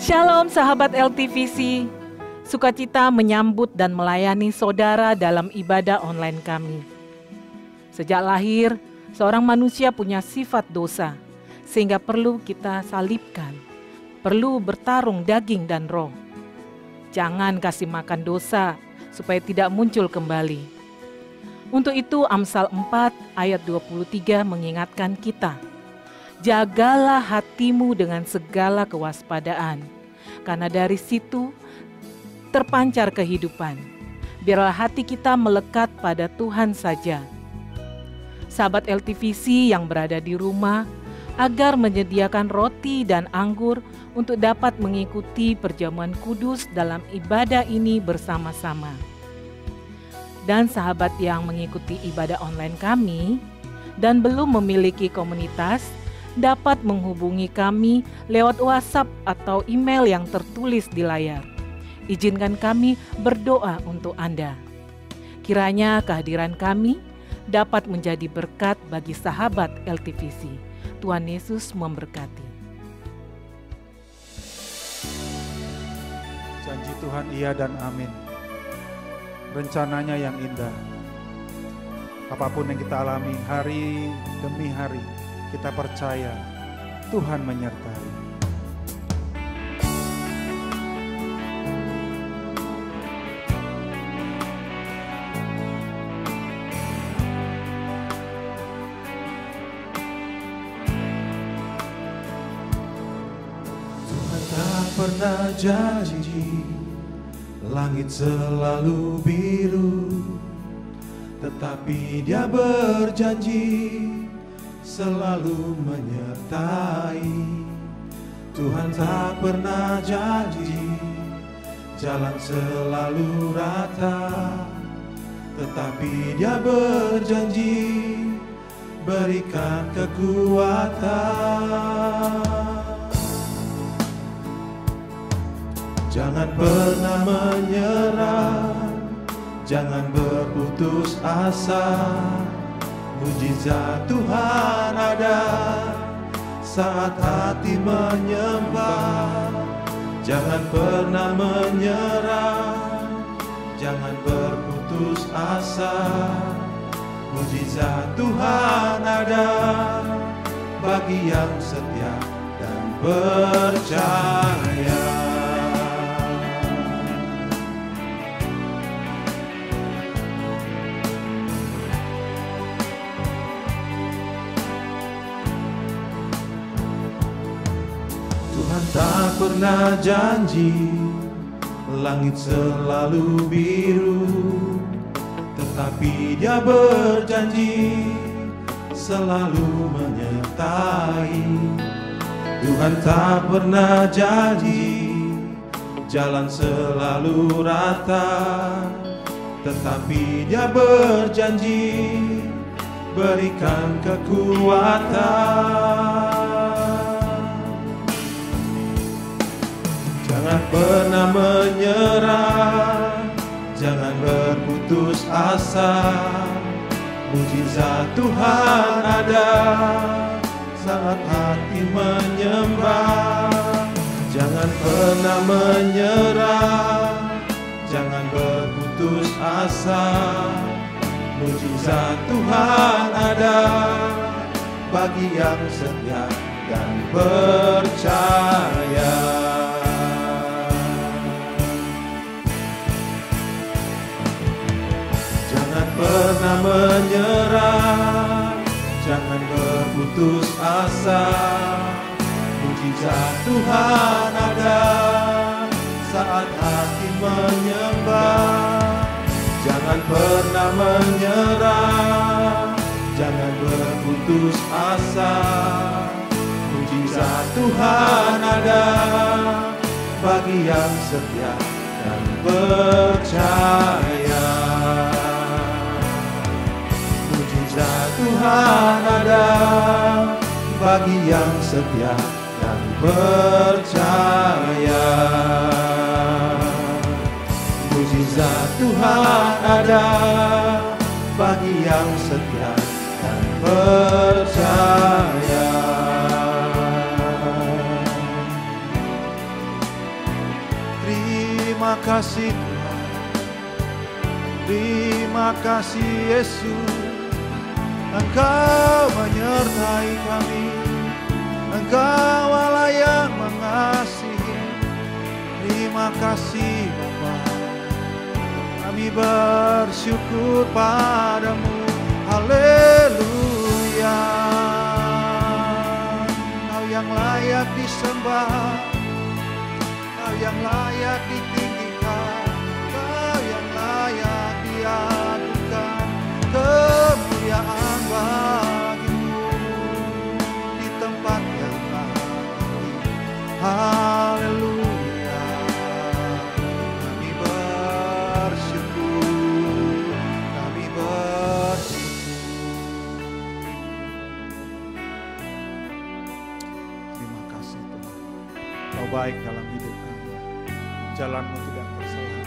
Shalom sahabat LTVC, sukacita menyambut dan melayani saudara dalam ibadah online kami. Sejak lahir, seorang manusia punya sifat dosa, sehingga perlu kita salibkan, perlu bertarung daging dan roh. Jangan kasih makan dosa, supaya tidak muncul kembali. Untuk itu Amsal 4 ayat 23 mengingatkan kita, jagalah hatimu dengan segala kewaspadaan, karena dari situ terpancar kehidupan. Biarlah hati kita melekat pada Tuhan saja. Sahabat LTVC yang berada di rumah, agar menyediakan roti dan anggur untuk dapat mengikuti perjamuan kudus dalam ibadah ini bersama-sama. Dan sahabat yang mengikuti ibadah online kami dan belum memiliki komunitas, dapat menghubungi kami lewat WhatsApp atau email yang tertulis di layar. Izinkan kami berdoa untuk Anda. Kiranya kehadiran kami dapat menjadi berkat bagi sahabat LTVC. Tuhan Yesus memberkati. Janji Tuhan iya dan amin. Rencananya yang indah. Apapun yang kita alami hari demi hari, kita percaya Tuhan menyertai. Tuhan tak pernah janji langit selalu biru, tetapi Dia berjanji selalu menyertai. Tuhan tak pernah janji jalan selalu rata, tetapi Dia berjanji berikan kekuatan. Jangan pernah menyerah, jangan berputus asa. Mujizat Tuhan ada saat hati menyembah. Jangan pernah menyerah, jangan berputus asa. Mujizat Tuhan ada bagi yang setia dan percaya. Tak pernah janji langit selalu biru, tetapi Dia berjanji selalu menyertai. Tuhan tak pernah janji jalan selalu rata, tetapi Dia berjanji berikan kekuatan. Jangan pernah menyerah, jangan berputus asa. Mujizat Tuhan ada saat hati menyembah. Jangan pernah menyerah, jangan berputus asa. Mujizat Tuhan ada bagi yang setia dan percaya. Jangan pernah menyerah, jangan berputus asa. Mujizat Tuhan ada saat hati menyembah. Jangan pernah menyerah, jangan berputus asa. Mujizat Tuhan ada bagi yang setia dan percaya. Mujizat Tuhan ada bagi yang setia dan percaya. Mujizat Tuhan ada bagi yang setia dan percaya. Terima kasih Tuhan, terima kasih Yesus. Engkau menyertai kami, Engkau Allah yang mengasihi. Terima kasih Bapa, kami bersyukur padamu. Haleluya. Kau yang layak disembah, Kau yang layak ditinggikan, Kau yang layak diadukan. Kemuliaan bagimu di tempat yang maha tinggi. Haleluya. Kami bersyukur, kami bersyukur. Terima kasih Tuhan, Kau baik dalam hidup kami. Jalan-Mu tidak bersalah.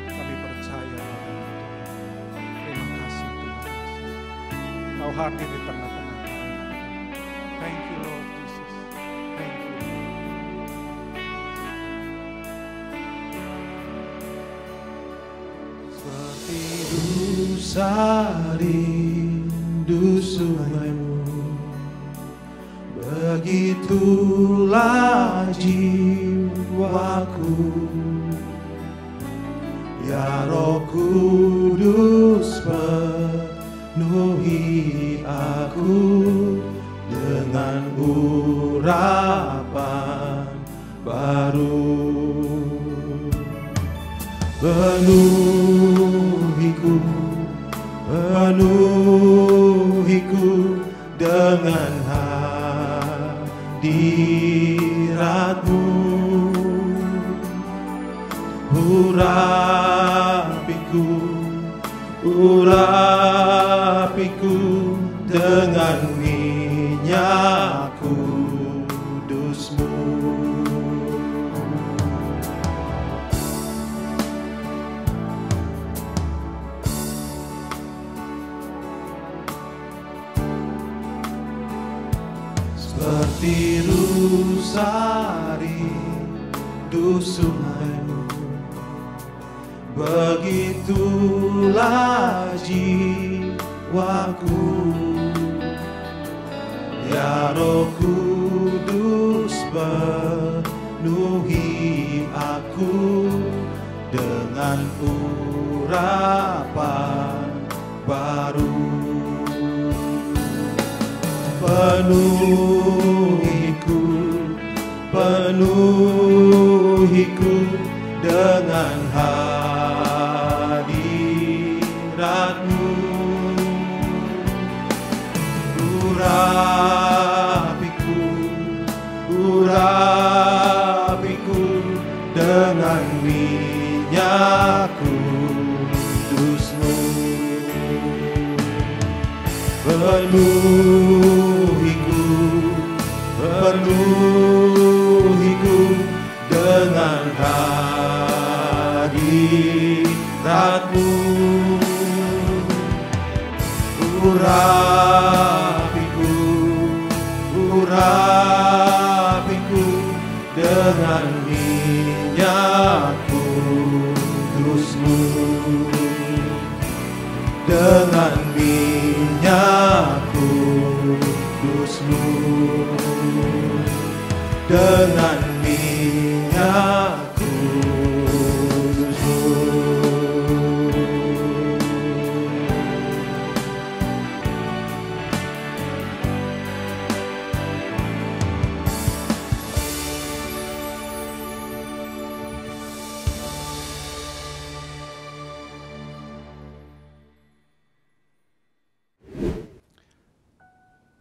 Kami percaya padamu Tuhan. Terima kasih Tuhan. Kau hadir di tengah-tengah kami. Thank you Lord Jesus. Thank you Lord. Seperti rusa rindu sungaimu, begitulah jiwaku. Ya Roh Kudus, penuhi aku dengan urapan baru. Penuhiku, penuhiku dengan hadirat-Mu. Urapiku, urapiku dengan minyak kudus-Mu. Seperti rusa rindu sungaimu, begitulah jiwaku. Ya Roh Kudus, penuhi aku dengan urapan baru. Penuhiku, penuhiku dengan hadirat-Mu. Urapiku, urapiku dengan minyak kudus-Mu. Penuhiku, penuhiku dengan hadirat-Mu. Urapiku, urapiku dengan minyak kudus-Mu. Dengan minyak kudus-Mu, dengan minyak kudus-Mu.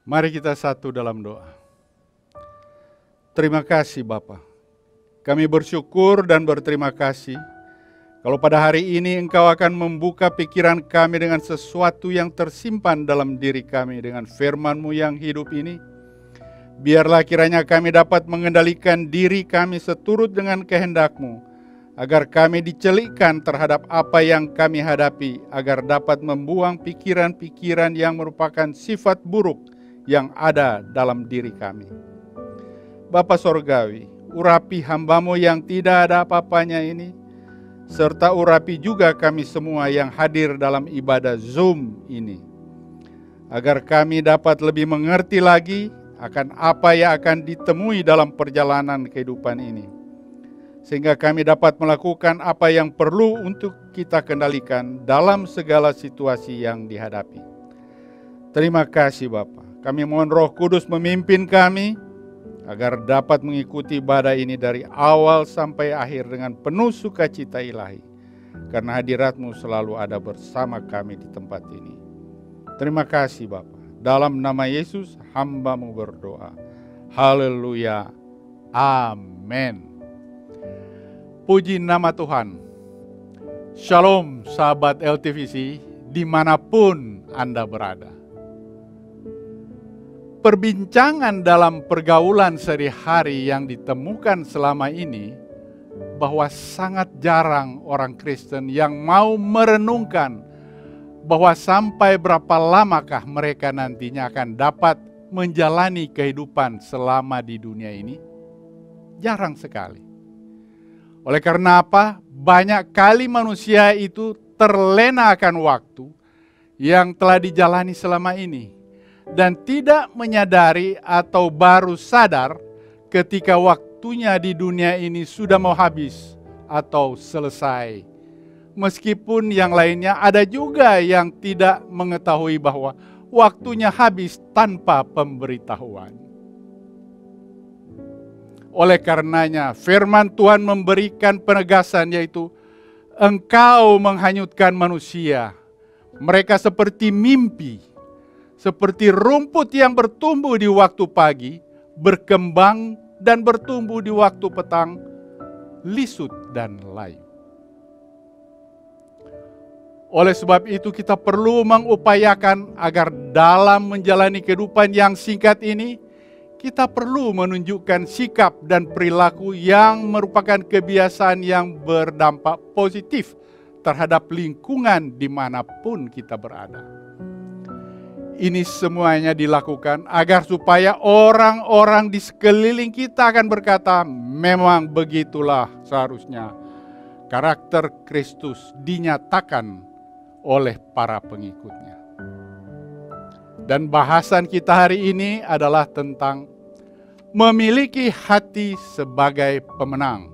Mari kita satu dalam doa. Terima kasih Bapa. Kami bersyukur dan berterima kasih kalau pada hari ini Engkau akan membuka pikiran kami dengan sesuatu yang tersimpan dalam diri kami dengan firman-Mu yang hidup ini. Biarlah kiranya kami dapat mengendalikan diri kami seturut dengan kehendak-Mu, agar kami dicelikkan terhadap apa yang kami hadapi, agar dapat membuang pikiran-pikiran yang merupakan sifat buruk yang ada dalam diri kami. Bapa Sorgawi, urapi hamba-Mu yang tidak ada apa-apanya ini, serta urapi juga kami semua yang hadir dalam ibadah Zoom ini, agar kami dapat lebih mengerti lagi akan apa yang akan ditemui dalam perjalanan kehidupan ini, sehingga kami dapat melakukan apa yang perlu untuk kita kendalikan dalam segala situasi yang dihadapi. Terima kasih Bapa. Kami mohon Roh Kudus memimpin kami agar dapat mengikuti ibadah ini dari awal sampai akhir dengan penuh sukacita ilahi, karena hadirat-Mu selalu ada bersama kami di tempat ini. Terima kasih Bapa. Dalam nama Yesus hamba-Mu berdoa. Haleluya. Amin. Puji nama Tuhan. Shalom sahabat LTVC dimanapun Anda berada. Perbincangan dalam pergaulan sehari-hari yang ditemukan selama ini, bahwa sangat jarang orang Kristen yang mau merenungkan bahwa sampai berapa lamakah mereka nantinya akan dapat menjalani kehidupan selama di dunia ini. Jarang sekali. Oleh karena apa? Banyak kali manusia itu terlena akan waktu yang telah dijalani selama ini, dan tidak menyadari atau baru sadar ketika waktunya di dunia ini sudah mau habis atau selesai. Meskipun yang lainnya ada juga yang tidak mengetahui bahwa waktunya habis tanpa pemberitahuan. Oleh karenanya firman Tuhan memberikan penegasan, yaitu engkau menghanyutkan manusia. Mereka seperti mimpi, seperti rumput yang bertumbuh di waktu pagi, berkembang dan bertumbuh di waktu petang, lisut dan layu. Oleh sebab itu kita perlu mengupayakan agar dalam menjalani kehidupan yang singkat ini, kita perlu menunjukkan sikap dan perilaku yang merupakan kebiasaan yang berdampak positif terhadap lingkungan dimanapun kita berada. Ini semuanya dilakukan agar supaya orang-orang di sekeliling kita akan berkata, memang begitulah seharusnya karakter Kristus dinyatakan oleh para pengikutnya. Dan bahasan kita hari ini adalah tentang memiliki hati sebagai pemenang.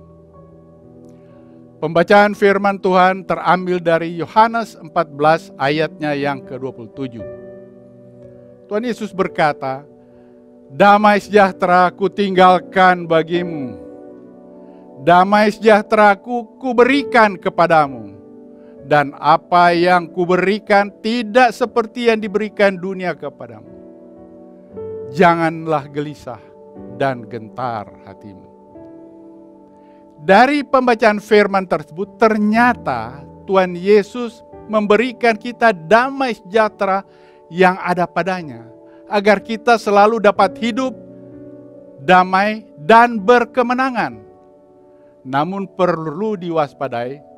Pembacaan firman Tuhan terambil dari Yohanes 14 ayatnya yang ke-27. Tuhan Yesus berkata, damai sejahtera ku tinggalkan bagimu, damai sejahtera ku berikan kepadamu. Dan apa yang kuberikan tidak seperti yang diberikan dunia kepadamu. Janganlah gelisah dan gentar hatimu. Dari pembacaan firman tersebut, ternyata Tuhan Yesus memberikan kita damai sejahtera yang ada padanya, agar kita selalu dapat hidup damai dan berkemenangan. Namun perlu diwaspadai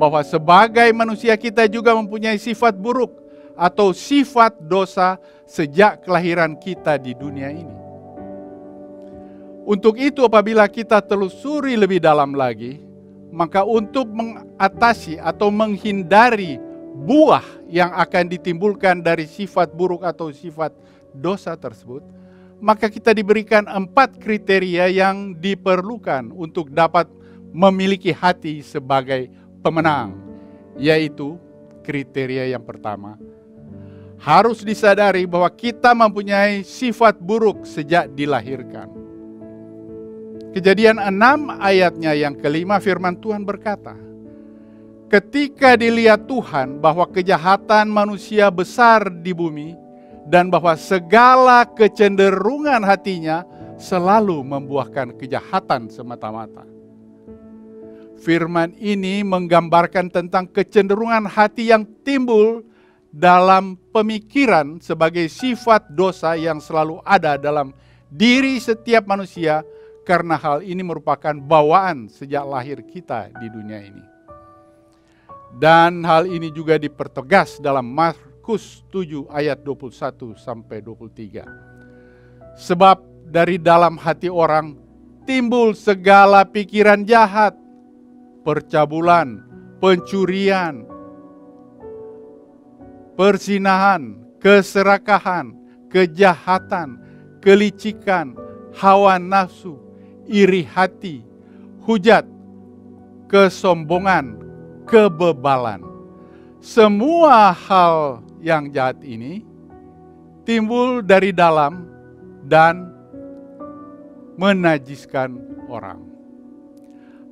bahwa sebagai manusia kita juga mempunyai sifat buruk atau sifat dosa sejak kelahiran kita di dunia ini. Untuk itu apabila kita telusuri lebih dalam lagi, maka untuk mengatasi atau menghindari buah yang akan ditimbulkan dari sifat buruk atau sifat dosa tersebut, maka kita diberikan 4 kriteria yang diperlukan untuk dapat memiliki hati sebagai pemenang, yaitu kriteria yang pertama, harus disadari bahwa kita mempunyai sifat buruk sejak dilahirkan. Kejadian 6 ayatnya yang ke-5 firman Tuhan berkata, ketika dilihat Tuhan bahwa kejahatan manusia besar di bumi dan bahwa segala kecenderungan hatinya selalu membuahkan kejahatan semata-mata. Firman ini menggambarkan tentang kecenderungan hati yang timbul dalam pemikiran sebagai sifat dosa yang selalu ada dalam diri setiap manusia, karena hal ini merupakan bawaan sejak lahir kita di dunia ini. Dan hal ini juga dipertegas dalam Markus 7 ayat 21 sampai 23. Sebab dari dalam hati orang timbul segala pikiran jahat, percabulan, pencurian, perzinahan, keserakahan, kejahatan, kelicikan, hawa nafsu, iri hati, hujat, kesombongan, kebebalan. Semua hal yang jahat ini timbul dari dalam dan menajiskan orang.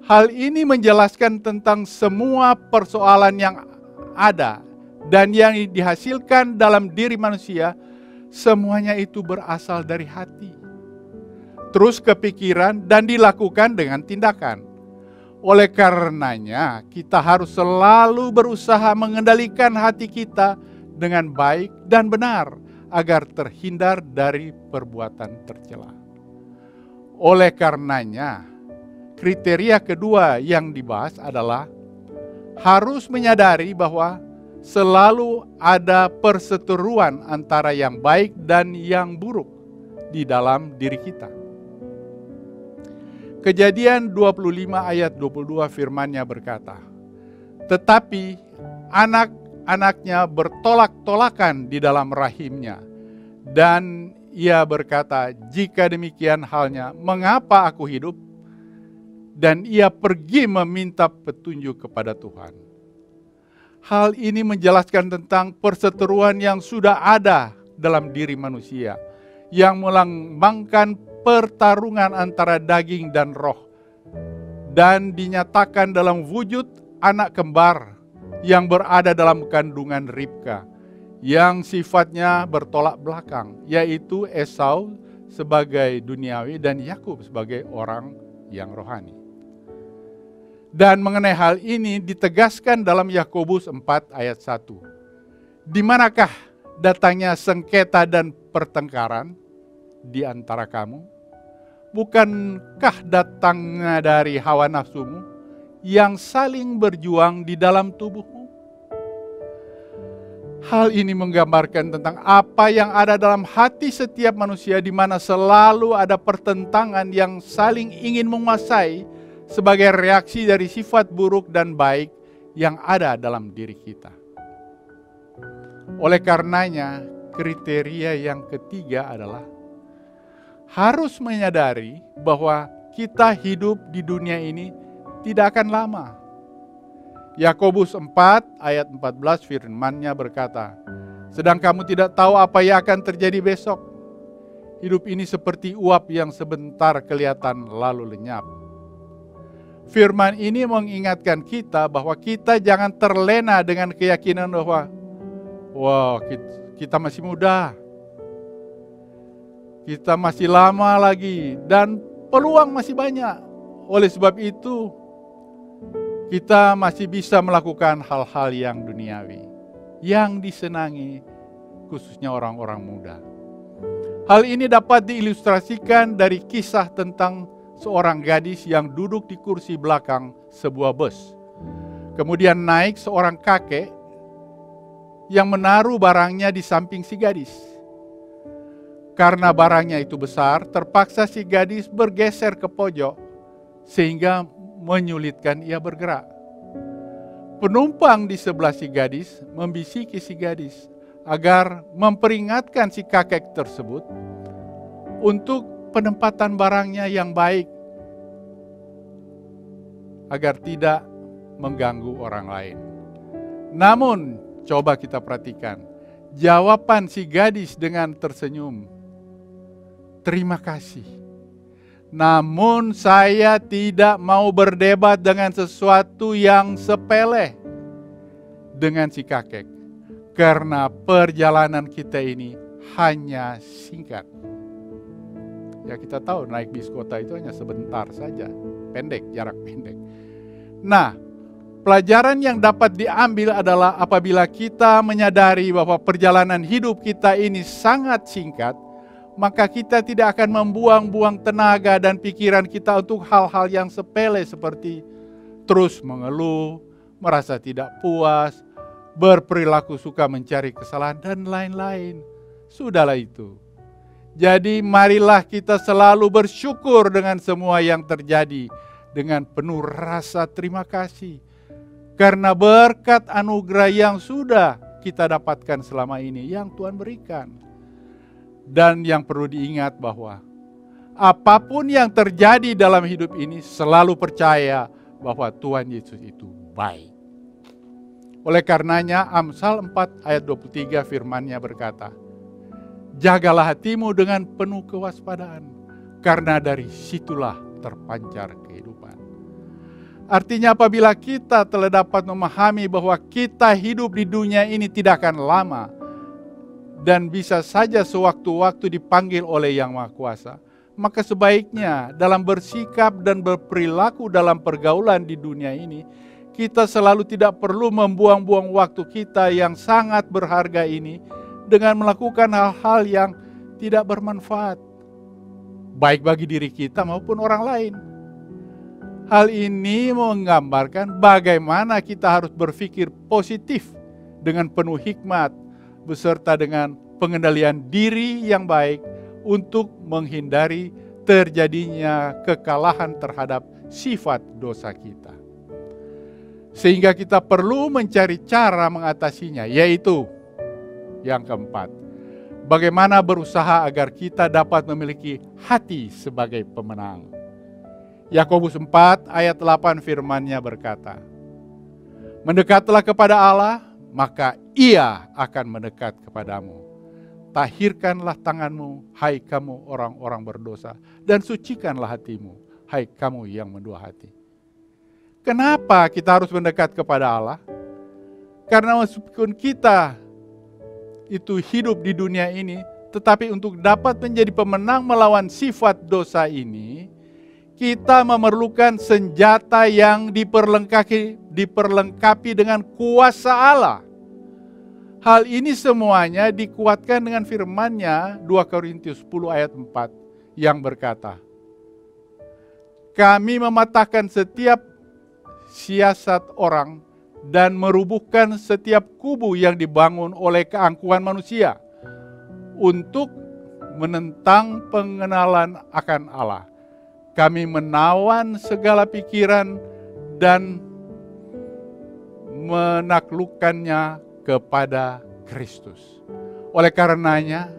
Hal ini menjelaskan tentang semua persoalan yang ada dan yang dihasilkan dalam diri manusia, semuanya itu berasal dari hati. Terus kepikiran dan dilakukan dengan tindakan. Oleh karenanya, kita harus selalu berusaha mengendalikan hati kita dengan baik dan benar agar terhindar dari perbuatan tercela. Oleh karenanya, kriteria kedua yang dibahas adalah harus menyadari bahwa selalu ada perseteruan antara yang baik dan yang buruk di dalam diri kita. Kejadian 25 ayat 22 firman-Nya berkata, "Tetapi anak-anaknya bertolak-tolakan di dalam rahimnya, dan ia berkata, jika demikian halnya, mengapa aku hidup? Dan ia pergi meminta petunjuk kepada Tuhan." Hal ini menjelaskan tentang perseteruan yang sudah ada dalam diri manusia, yang melambangkan pertarungan antara daging dan roh, dan dinyatakan dalam wujud anak kembar yang berada dalam kandungan Ribka, yang sifatnya bertolak belakang, yaitu Esau sebagai duniawi dan Yakub sebagai orang yang rohani. Dan mengenai hal ini ditegaskan dalam Yakobus 4 ayat 1. Di manakah datangnya sengketa dan pertengkaran di antara kamu? Bukankah datangnya dari hawa nafsumu yang saling berjuang di dalam tubuhmu? Hal ini menggambarkan tentang apa yang ada dalam hati setiap manusia, di mana selalu ada pertentangan yang saling ingin menguasai sebagai reaksi dari sifat buruk dan baik yang ada dalam diri kita. Oleh karenanya, kriteria yang ketiga adalah harus menyadari bahwa kita hidup di dunia ini tidak akan lama. Yakobus 4 ayat 14 firman-Nya berkata, "Sedang kamu tidak tahu apa yang akan terjadi besok. Hidup ini seperti uap yang sebentar kelihatan lalu lenyap." Firman ini mengingatkan kita bahwa kita jangan terlena dengan keyakinan bahwa kita masih muda, kita masih lama lagi, dan peluang masih banyak. Oleh sebab itu, kita masih bisa melakukan hal-hal yang duniawi, yang disenangi khususnya orang-orang muda. Hal ini dapat diilustrasikan dari kisah tentang seorang gadis yang duduk di kursi belakang sebuah bus. Kemudian naik seorang kakek yang menaruh barangnya di samping si gadis. Karena barangnya itu besar, terpaksa si gadis bergeser ke pojok sehingga menyulitkan ia bergerak. Penumpang di sebelah si gadis membisiki si gadis agar memperingatkan si kakek tersebut untuk penempatan barangnya yang baik agar tidak mengganggu orang lain. Namun, coba kita perhatikan jawaban si gadis dengan tersenyum. "Terima kasih. Namun saya tidak mau berdebat dengan sesuatu yang sepele dengan si kakek. Karena perjalanan kita ini hanya singkat." Ya, kita tahu naik bis kota itu hanya sebentar saja. Pendek, jarak pendek. Nah, pelajaran yang dapat diambil adalah apabila kita menyadari bahwa perjalanan hidup kita ini sangat singkat, maka kita tidak akan membuang-buang tenaga dan pikiran kita untuk hal-hal yang sepele seperti terus mengeluh, merasa tidak puas, berperilaku suka mencari kesalahan, dan lain-lain. Sudahlah itu. Jadi marilah kita selalu bersyukur dengan semua yang terjadi dengan penuh rasa terima kasih. Karena berkat anugerah yang sudah kita dapatkan selama ini, yang Tuhan berikan. Dan yang perlu diingat bahwa apapun yang terjadi dalam hidup ini, selalu percaya bahwa Tuhan Yesus itu baik. Oleh karenanya Amsal 4 ayat 23 firman-Nya berkata, jagalah hatimu dengan penuh kewaspadaan, karena dari situlah terpancar kehidupan. Artinya apabila kita telah dapat memahami bahwa kita hidup di dunia ini tidak akan lama, dan bisa saja sewaktu-waktu dipanggil oleh Yang Maha Kuasa, maka sebaiknya dalam bersikap dan berperilaku dalam pergaulan di dunia ini, kita selalu tidak perlu membuang-buang waktu kita yang sangat berharga ini dengan melakukan hal-hal yang tidak bermanfaat, baik bagi diri kita maupun orang lain. Hal ini menggambarkan bagaimana kita harus berpikir positif dengan penuh hikmat, beserta dengan pengendalian diri yang baik untuk menghindari terjadinya kekalahan terhadap sifat dosa kita. Sehingga kita perlu mencari cara mengatasinya, yaitu yang keempat, bagaimana berusaha agar kita dapat memiliki hati sebagai pemenang. Yakobus 4 ayat 8 firman-Nya berkata, mendekatlah kepada Allah, maka Ia akan mendekat kepadamu. Tahirkanlah tanganmu, hai kamu orang-orang berdosa, dan sucikanlah hatimu, hai kamu yang mendua hati. Kenapa kita harus mendekat kepada Allah? Karena meskipun kita itu hidup di dunia ini, tetapi untuk dapat menjadi pemenang melawan sifat dosa ini, kita memerlukan senjata yang diperlengkapi dengan kuasa Allah. Hal ini semuanya dikuatkan dengan firman-Nya 2 Korintus 10 ayat 4 yang berkata, kami mematahkan setiap siasat orang dan merubuhkan setiap kubu yang dibangun oleh keangkuhan manusia untuk menentang pengenalan akan Allah. Kami menawan segala pikiran dan menaklukkannya kepada Kristus. Oleh karenanya,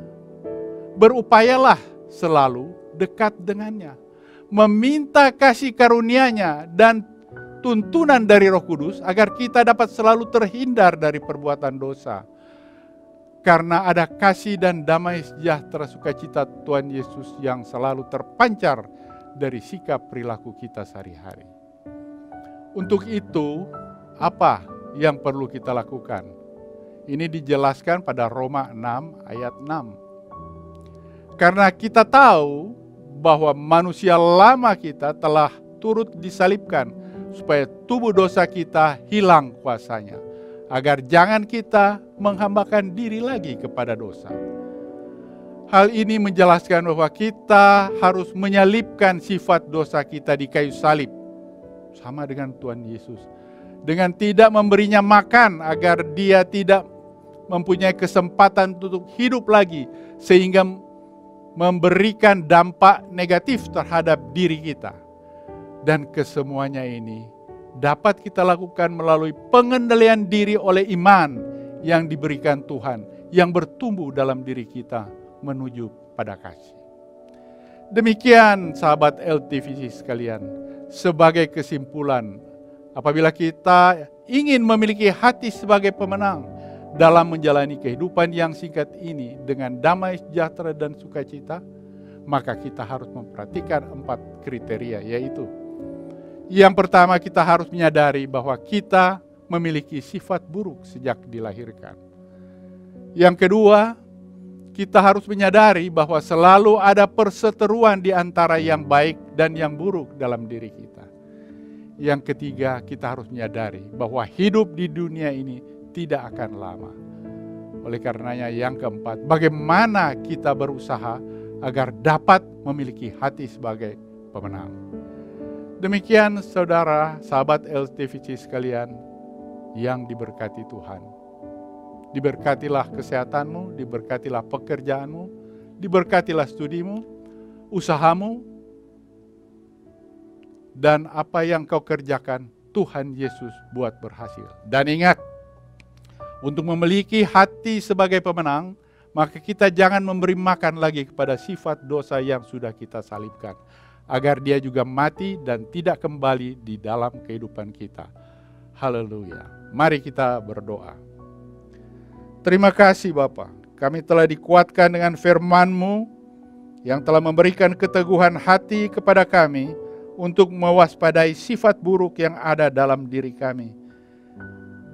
berupayalah selalu dekat dengannya, meminta kasih karunia-Nya dan tuntunan dari Roh Kudus agar kita dapat selalu terhindar dari perbuatan dosa. Karena ada kasih dan damai sejahtera sukacita Tuhan Yesus yang selalu terpancar dari sikap perilaku kita sehari-hari. Untuk itu, apa yang perlu kita lakukan? Ini dijelaskan pada Roma 6 ayat 6. Karena kita tahu bahwa manusia lama kita telah turut disalibkan supaya tubuh dosa kita hilang kuasanya, agar jangan kita menghambakan diri lagi kepada dosa. Hal ini menjelaskan bahwa kita harus menyalibkan sifat dosa kita di kayu salib, sama dengan Tuhan Yesus, dengan tidak memberinya makan agar Dia tidak mempunyai kesempatan untuk hidup lagi, sehingga memberikan dampak negatif terhadap diri kita. Dan kesemuanya ini dapat kita lakukan melalui pengendalian diri oleh iman yang diberikan Tuhan, yang bertumbuh dalam diri kita menuju pada kasih. Demikian sahabat LTVC sekalian, sebagai kesimpulan, apabila kita ingin memiliki hati sebagai pemenang dalam menjalani kehidupan yang singkat ini dengan damai, sejahtera, dan sukacita, maka kita harus memperhatikan 4 kriteria, yaitu yang pertama, kita harus menyadari bahwa kita memiliki sifat buruk sejak dilahirkan. Yang kedua, kita harus menyadari bahwa selalu ada perseteruan di antara yang baik dan yang buruk dalam diri kita. Yang ketiga, kita harus menyadari bahwa hidup di dunia ini tidak akan lama. Oleh karenanya yang keempat, bagaimana kita berusaha agar dapat memiliki hati sebagai pemenang. Demikian saudara, sahabat LTVC sekalian yang diberkati Tuhan. Diberkatilah kesehatanmu, diberkatilah pekerjaanmu, diberkatilah studimu, usahamu, dan apa yang kau kerjakan, Tuhan Yesus buat berhasil. Dan ingat, untuk memiliki hati sebagai pemenang, maka kita jangan memberi makan lagi kepada sifat dosa yang sudah kita salibkan, agar dia juga mati dan tidak kembali di dalam kehidupan kita. Haleluya. Mari kita berdoa. Terima kasih Bapa, kami telah dikuatkan dengan firman-Mu yang telah memberikan keteguhan hati kepada kami untuk mewaspadai sifat buruk yang ada dalam diri kami.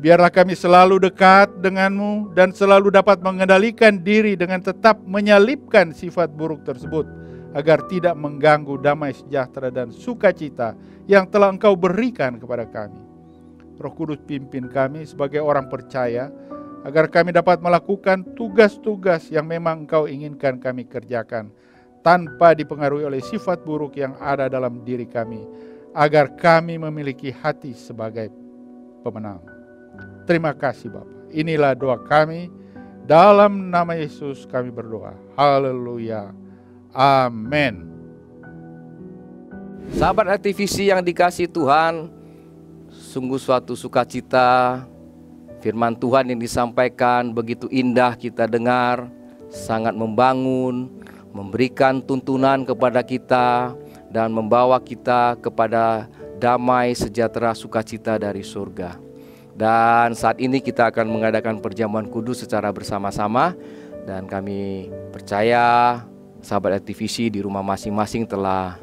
Biarlah kami selalu dekat denganmu dan selalu dapat mengendalikan diri dengan tetap menyalipkan sifat buruk tersebut, agar tidak mengganggu damai sejahtera dan sukacita yang telah Engkau berikan kepada kami. Roh Kudus pimpin kami sebagai orang percaya, agar kami dapat melakukan tugas-tugas yang memang Engkau inginkan kami kerjakan, tanpa dipengaruhi oleh sifat buruk yang ada dalam diri kami, agar kami memiliki hati sebagai pemenang. Terima kasih Bapa. Inilah doa kami, dalam nama Yesus kami berdoa. Haleluya. Amin. Sahabat LTVC yang dikasihi Tuhan, sungguh suatu sukacita. Firman Tuhan yang disampaikan begitu indah kita dengar, sangat membangun, memberikan tuntunan kepada kita, dan membawa kita kepada damai, sejahtera, sukacita dari surga. Dan saat ini kita akan mengadakan perjamuan kudus secara bersama-sama. Dan kami percaya sahabat LTVC di rumah masing-masing telah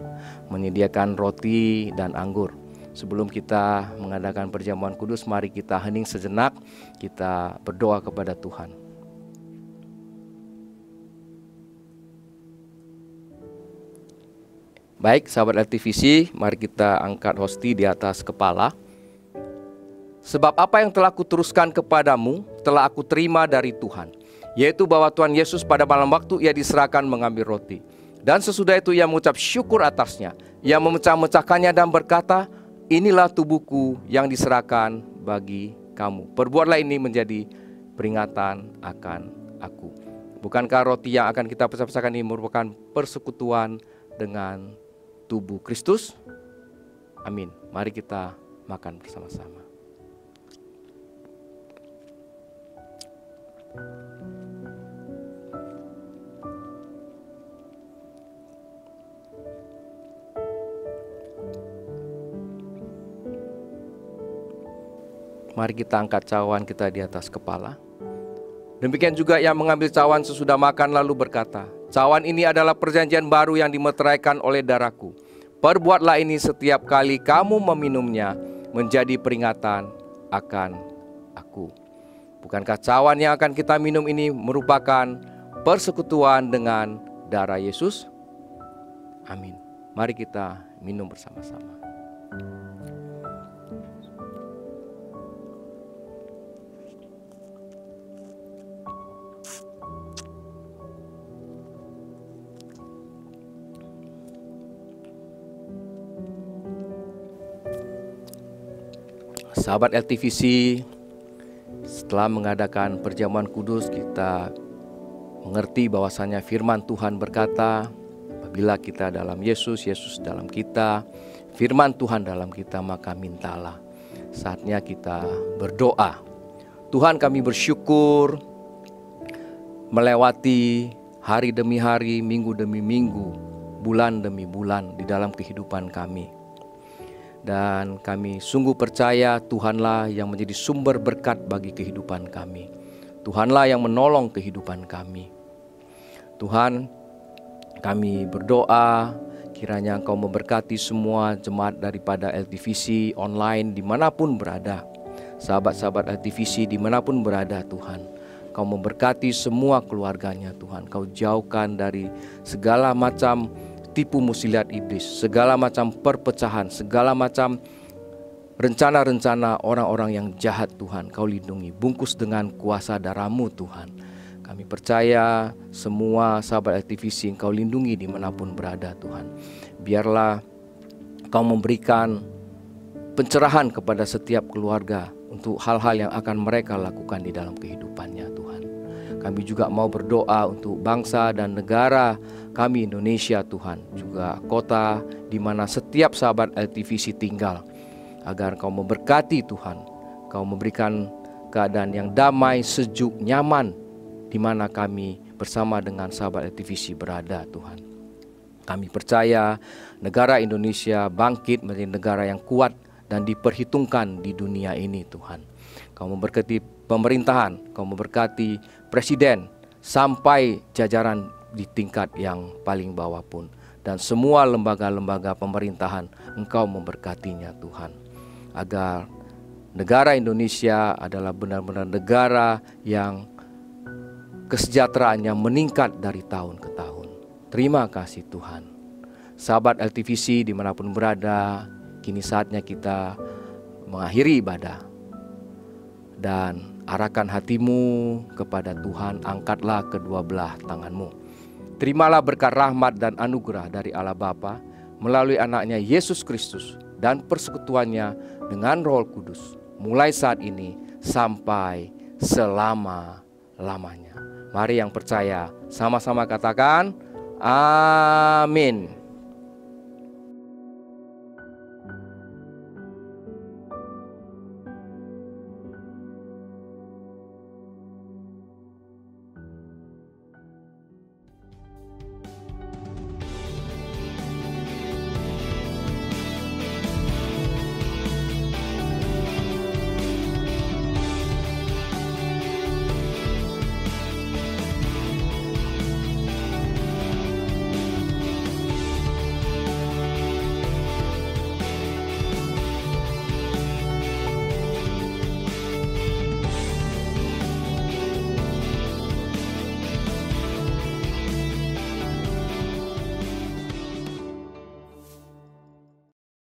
menyediakan roti dan anggur. Sebelum kita mengadakan perjamuan kudus, mari kita hening sejenak, kita berdoa kepada Tuhan. Baik sahabat LTVC, mari kita angkat hosti di atas kepala. Sebab apa yang telah kuteruskan kepadamu telah aku terima dari Tuhan, yaitu bahwa Tuhan Yesus pada malam waktu ia diserahkan mengambil roti, dan sesudah itu ia mengucap syukur atasnya, ia memecah-mecahkannya dan berkata, inilah tubuhku yang diserahkan bagi kamu. Perbuatlah ini menjadi peringatan akan aku. Bukankah roti yang akan kita pecah-pecahkan ini merupakan persekutuan dengan tubuh Kristus? Amin. Mari kita makan bersama-sama. Mari kita angkat cawan kita di atas kepala. Demikian juga yang mengambil cawan sesudah makan lalu berkata, cawan ini adalah perjanjian baru yang dimeteraikan oleh darahku. Perbuatlah ini setiap kali kamu meminumnya menjadi peringatan akan aku. Bukankah cawan yang akan kita minum ini merupakan persekutuan dengan darah Yesus? Amin. Mari kita minum bersama-sama. Sahabat LTVC, setelah mengadakan perjamuan kudus, kita mengerti bahwasanya firman Tuhan berkata, apabila kita dalam Yesus, Yesus dalam kita, firman Tuhan dalam kita, maka mintalah. Saatnya kita berdoa. Tuhan, kami bersyukur melewati hari demi hari, minggu demi minggu, bulan demi bulan di dalam kehidupan kami. Dan kami sungguh percaya Tuhanlah yang menjadi sumber berkat bagi kehidupan kami. Tuhanlah yang menolong kehidupan kami. Tuhan, kami berdoa kiranya Engkau memberkati semua jemaat daripada LTVC online dimanapun berada. Sahabat-sahabat LTVC dimanapun berada Tuhan. Engkau memberkati semua keluarganya Tuhan. Engkau jauhkan dari segala macam tipu muslihat iblis, segala macam perpecahan, segala macam rencana-rencana orang-orang yang jahat Tuhan. Kau lindungi, bungkus dengan kuasa darah-Mu Tuhan. Kami percaya semua sahabat LTVC Engkau lindungi dimanapun berada Tuhan. Biarlah Engkau memberikan pencerahan kepada setiap keluarga untuk hal-hal yang akan mereka lakukan di dalam kehidupannya Tuhan. Kami juga mau berdoa untuk bangsa dan negara kami Indonesia Tuhan, juga kota di mana setiap sahabat LTVC tinggal, agar Engkau memberkati Tuhan. Engkau memberikan keadaan yang damai, sejuk, nyaman di mana kami bersama dengan sahabat LTVC berada Tuhan. Kami percaya negara Indonesia bangkit menjadi negara yang kuat dan diperhitungkan di dunia ini Tuhan. Kau memberkati pemerintahan, Kau memberkati presiden sampai jajaran di tingkat yang paling bawah pun. Dan semua lembaga-lembaga pemerintahan Engkau memberkatinya Tuhan. Agar negara Indonesia adalah benar-benar negara yang kesejahteraannya meningkat dari tahun ke tahun. Terima kasih Tuhan. Sahabat LTVC dimanapun berada, kini saatnya kita mengakhiri ibadah. Dan arahkan hatimu kepada Tuhan, angkatlah kedua belah tanganmu. Terimalah berkat rahmat dan anugerah dari Allah Bapa melalui anaknya Yesus Kristus dan persekutuannya dengan Roh Kudus mulai saat ini sampai selama-lamanya. Mari yang percaya sama-sama katakan amin.